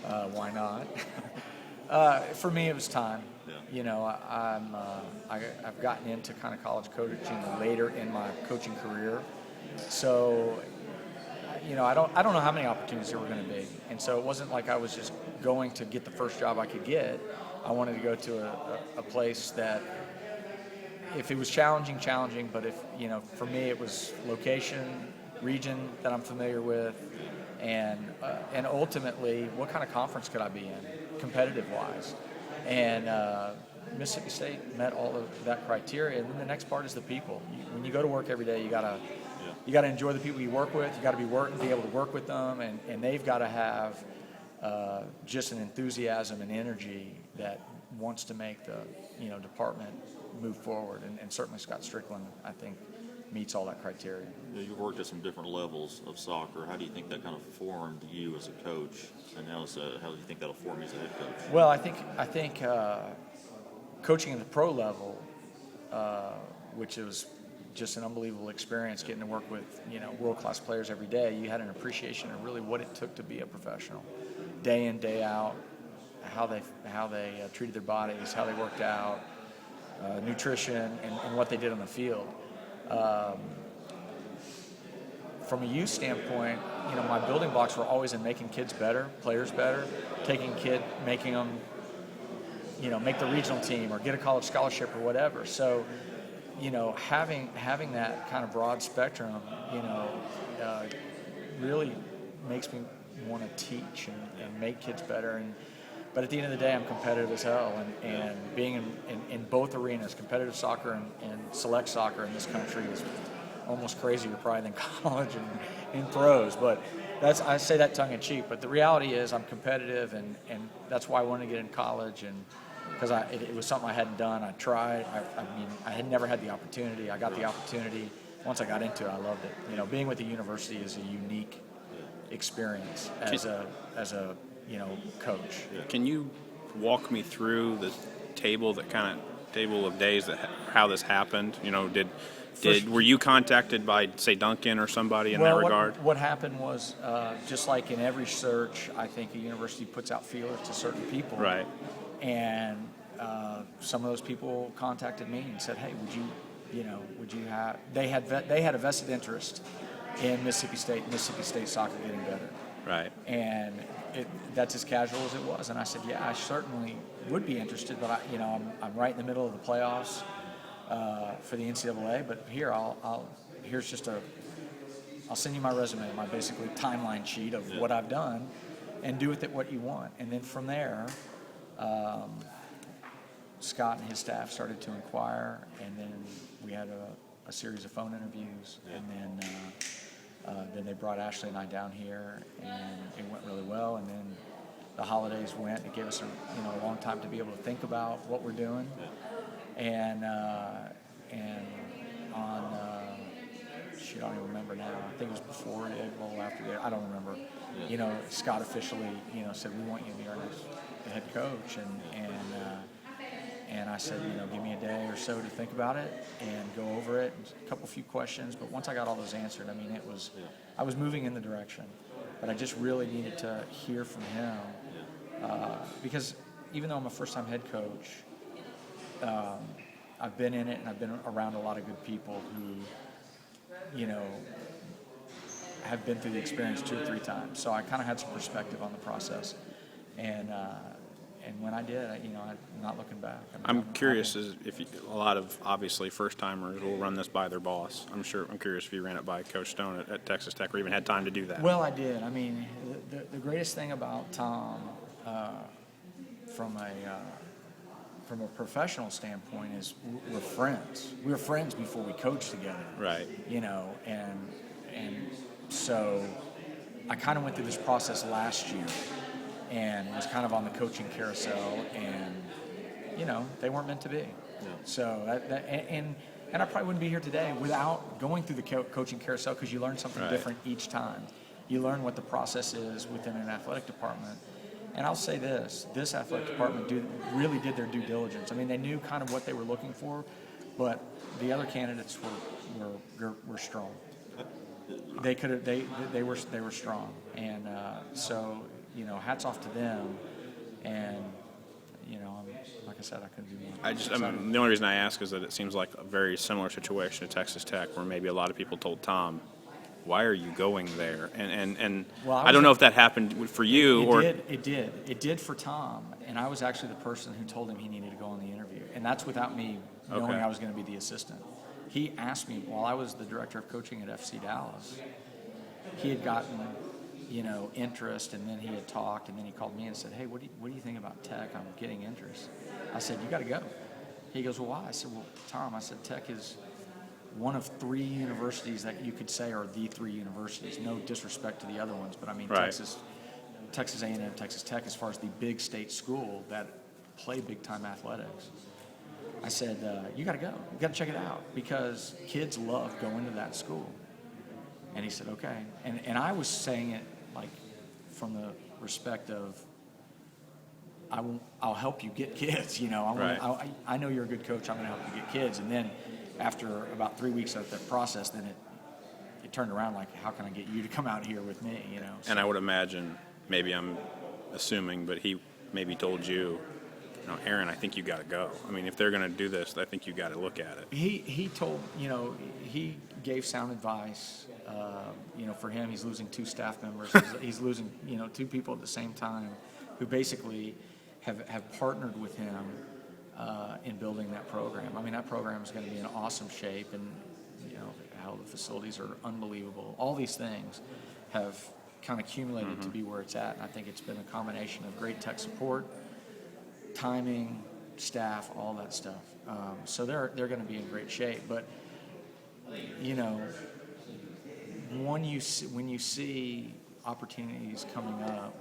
Why not? For me, it was time. Yeah. You know, I've gotten into kind of college coaching later in my coaching career, so you know, I don't know how many opportunities there were going to be, and so it wasn't like I was just going to get the first job I could get. I wanted to go to a place that, if it was challenging, but if, you know, for me it was location, region that I'm familiar with, and ultimately what kind of conference could I be in, competitive wise, and Mississippi State met all of that criteria. And then the next part is the people. When you go to work every day, you gotta enjoy the people you work with. You got to be able to work with them, and they've got to have just an enthusiasm and energy that wants to make the department move forward. And certainly Scott Strickland, I think, meets all that criteria. You've worked at some different levels of soccer. How do you think that kind of formed you as a coach, and how do you think that'll form you as a head coach? Well, I think coaching at the pro level, which is just an unbelievable experience, getting to work with world-class players every day. You had an appreciation of really what it took to be a professional, day in, day out, how they treated their bodies, how they worked out, nutrition, and what they did on the field. From a youth standpoint, my building blocks were always in making kids better, players better, making them, make the regional team or get a college scholarship or whatever. So, having that kind of broad spectrum, really makes me want to teach and make kids better. But at the end of the day, I'm competitive as hell, and being in both arenas, competitive soccer and select soccer in this country, is almost crazier probably than college and in pros. But I say that tongue in cheek. But the reality is I'm competitive, and that's why I wanted to get in college, and because it was something I hadn't done. I tried. I had never had the opportunity. I got the opportunity. Once I got into it, I loved it. Being with the university is a unique experience as a coach. Can you walk me through the table of days how this happened? Were you contacted by, say, Duncan or somebody in that regard? What happened was, just like in every search, I think a university puts out feelers to certain people. Right. And some of those people contacted me and said, "Hey, would you have?" They had a vested interest in Mississippi State soccer getting better. Right. And that's as casual as it was. And I said, "Yeah, I certainly would be interested, but I'm right in the middle of the playoffs for the NCAA. But here, I'll send you my resume, my basically timeline sheet of what I've done, and do with it what you want." And then from there, Scott and his staff started to inquire, and then we had a series of phone interviews, and then they brought Ashley and I down here, and it went really well. And then the holidays went. It gave us a long time to be able to think about what we're doing, and on I don't even remember now. I think it was before the Egg Bowl, after the, I don't remember. Scott officially said, "We want you to be our next head coach," and I said, give me a day or so to think about it and go over it, a few questions. But once I got all those answered, I was moving in the direction, but I just really needed to hear from him, because even though I'm a first-time head coach, I've been in it and I've been around a lot of good people who, have been through the experience 2 or 3 times. So I kind of had some perspective on the process, and when I did, I'm not looking back. I'm curious if a lot of obviously first-timers will run this by their boss. I'm curious if you ran it by Coach Stone at Texas Tech, or even had time to do that. Well, I did. The greatest thing about Tom, from a professional standpoint, is we're friends. We were friends before we coached together. Right. And so I kind of went through this process last year, and was kind of on the coaching carousel, and they weren't meant to be. Yeah. So and I probably wouldn't be here today without going through the coaching carousel, because you learn something different each time. You learn what the process is within an athletic department. And I'll say this athletic department really did their due diligence. They knew kind of what they were looking for, but the other candidates were strong. They were strong, and so hats off to them. And, like I said, I couldn't be more excited. The only reason I ask is that it seems like a very similar situation to Texas Tech, where maybe a lot of people told Tom, "Why are you going there?" And Well, I don't know if that happened for you or. It did for Tom, and I was actually the person who told him he needed to go on the interview, and that's without me knowing Okay. I was going to be the assistant. He asked me while I was the director of coaching at FC Dallas. He had gotten, interest, and then he had talked, and then he called me and said, "Hey, what do you think about Tech? I'm getting interest." I said, "You got to go." He goes, "Well, why?" I said, "Well, Tom," I said, "Tech is one of 3 universities that you could say are the 3 universities. No disrespect to the other ones, but I mean, Right. Texas A&M, Texas Tech, as far as the big state school that play big-time athletics." I said, "You got to go. You got to check it out because kids love going to that school." And he said, "Okay." And I was saying it like from the respect of, I'll help you get kids. Right. I know you're a good coach. I'm going to help you get kids. And then after about 3 weeks of that process, then it turned around like, how can I get you to come out here with me? So, And I would imagine, maybe I'm assuming, but he maybe told you, Aaron, I think you got to go. I mean, if they're going to do this, I think you got to look at it. he told, he gave sound advice. For him, he's losing 2 staff members. He's losing, 2 people at the same time who basically have partnered with him in building that program. I mean, that program is going to be in awesome shape, and how the facilities are unbelievable. All these things have kind of accumulated to be where it's at, and I think it's been a combination of great tech support, timing, staff, all that stuff. So they're going to be in great shape. But when you see opportunities coming up,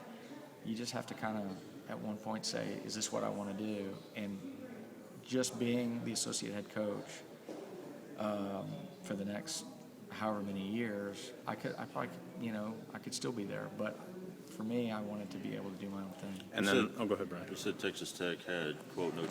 you just have to kind of at one point say, "Is this what I want to do?" And just being the associate head coach for the next however many years, I could still be there. But for me, I wanted to be able to do my own thing. And then, go ahead, Brian. You said Texas Tech had, quote, no